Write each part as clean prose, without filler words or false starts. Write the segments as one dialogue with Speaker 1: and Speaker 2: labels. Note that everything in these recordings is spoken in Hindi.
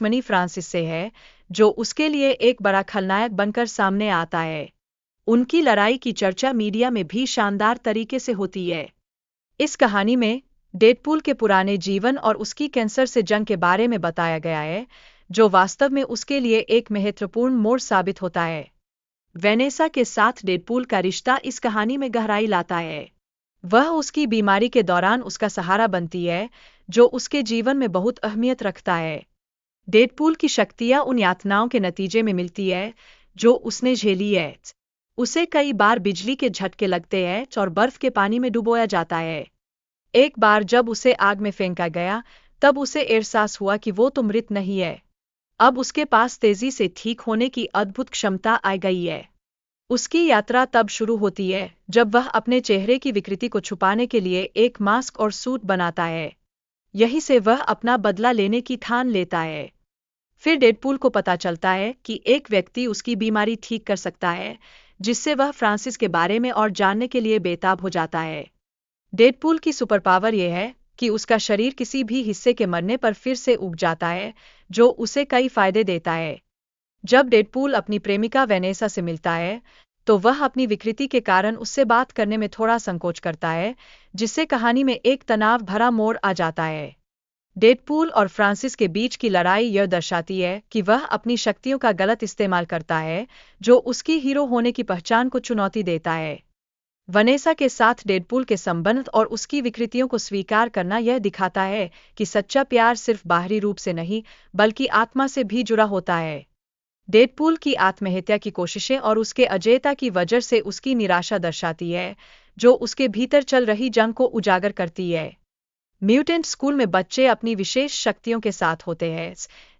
Speaker 1: दुश्मनी फ्रांसिस से है, जो उसके लिए एक बड़ा खलनायक बनकर सामने आता है। उनकी लड़ाई की चर्चा मीडिया में भी शानदार तरीके से होती है। इस कहानी में डेडपूल के पुराने जीवन और उसकी कैंसर से जंग के बारे में बताया गया है, जो वास्तव में उसके लिए एक महत्वपूर्ण मोड़ साबित होता है। वेनेसा के साथ डेडपूल का रिश्ता इस कहानी में गहराई लाता है। वह उसकी बीमारी के दौरान उसका सहारा बनती है, जो उसके जीवन में बहुत अहमियत रखता है। डेडपूल की शक्तियाँ उन यातनाओं के नतीजे में मिलती है जो उसने झेली है। उसे कई बार बिजली के झटके लगते हैं और बर्फ के पानी में डुबोया जाता है। एक बार जब उसे आग में फेंका गया, तब उसे एहसास हुआ कि वो तो मृत नहीं है। अब उसके पास तेजी से ठीक होने की अद्भुत क्षमता आ गई है। उसकी यात्रा तब शुरू होती है जब वह अपने चेहरे की विकृति को छुपाने के लिए एक मास्क और सूट बनाता है। यहीं से वह अपना बदला लेने की ठान लेता है। फिर डेडपूल को पता चलता है कि एक व्यक्ति उसकी बीमारी ठीक कर सकता है, जिससे वह फ्रांसिस के बारे में और जानने के लिए बेताब हो जाता है। डेडपूल की सुपर पावर यह है कि उसका शरीर किसी भी हिस्से के मरने पर फिर से उग जाता है, जो उसे कई फायदे देता है। जब डेडपूल अपनी प्रेमिका वेनेसा से मिलता है, तो वह अपनी विकृति के कारण उससे बात करने में थोड़ा संकोच करता है, जिससे कहानी में एक तनाव भरा मोड़ आ जाता है। डेडपूल और फ्रांसिस के बीच की लड़ाई यह दर्शाती है कि वह अपनी शक्तियों का गलत इस्तेमाल करता है, जो उसकी हीरो होने की पहचान को चुनौती देता है। वनेसा के साथ डेडपूल के संबंध और उसकी विकृतियों को स्वीकार करना यह दिखाता है कि सच्चा प्यार सिर्फ बाहरी रूप से नहीं, बल्कि आत्मा से भी जुड़ा होता है। डेडपूल की आत्महत्या की कोशिशें और उसके अजेयता की वजह से उसकी निराशा दर्शाती है, जो उसके भीतर चल रही जंग को उजागर करती है। म्यूटेंट स्कूल में बच्चे अपनी विशेष शक्तियों के साथ होते हैं,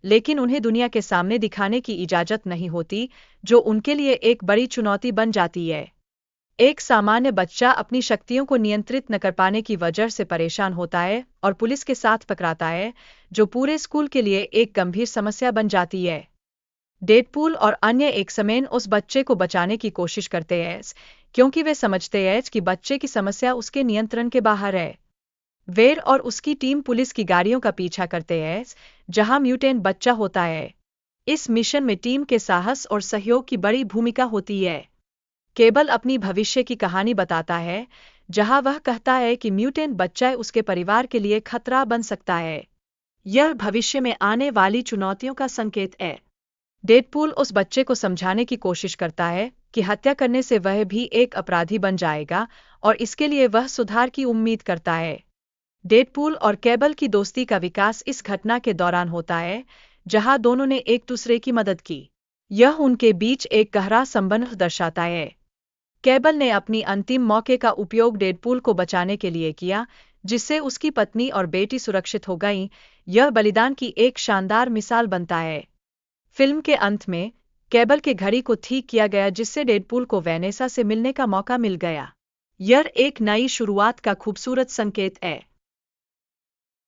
Speaker 1: लेकिन उन्हें दुनिया के सामने दिखाने की इजाज़त नहीं होती, जो उनके लिए एक बड़ी चुनौती बन जाती है। एक सामान्य बच्चा अपनी शक्तियों को नियंत्रित न कर पाने की वजह से परेशान होता है और पुलिस के साथ टकराता है, जो पूरे स्कूल के लिए एक गंभीर समस्या बन जाती है। डेडपूल और अन्य एक समेन उस बच्चे को बचाने की कोशिश करते हैं, क्योंकि वे समझते हैं कि बच्चे की समस्या उसके नियंत्रण के बाहर है। वेर और उसकी टीम पुलिस की गाड़ियों का पीछा करते हैं, जहां म्यूटेंट बच्चा होता है। इस मिशन में टीम के साहस और सहयोग की बड़ी भूमिका होती है। केबल अपनी भविष्य की कहानी बताता है, जहां वह कहता है कि म्यूटेंट बच्चा उसके परिवार के लिए खतरा बन सकता है। यह भविष्य में आने वाली चुनौतियों का संकेत है। डेडपूल उस बच्चे को समझाने की कोशिश करता है कि हत्या करने से वह भी एक अपराधी बन जाएगा, और इसके लिए वह सुधार की उम्मीद करता है। डेडपूल और केबल की दोस्ती का विकास इस घटना के दौरान होता है, जहां दोनों ने एक दूसरे की मदद की। यह उनके बीच एक गहरा संबंध दर्शाता है। केबल ने अपनी अंतिम मौके का उपयोग डेडपूल को बचाने के लिए किया, जिससे उसकी पत्नी और बेटी सुरक्षित हो गईं। यह बलिदान की एक शानदार मिसाल बनता है। फिल्म के अंत में केबल के घड़ी को ठीक किया गया, जिससे डेडपूल को वेनेसा से मिलने का मौका मिल गया। यह एक नई शुरुआत का खूबसूरत संकेत है।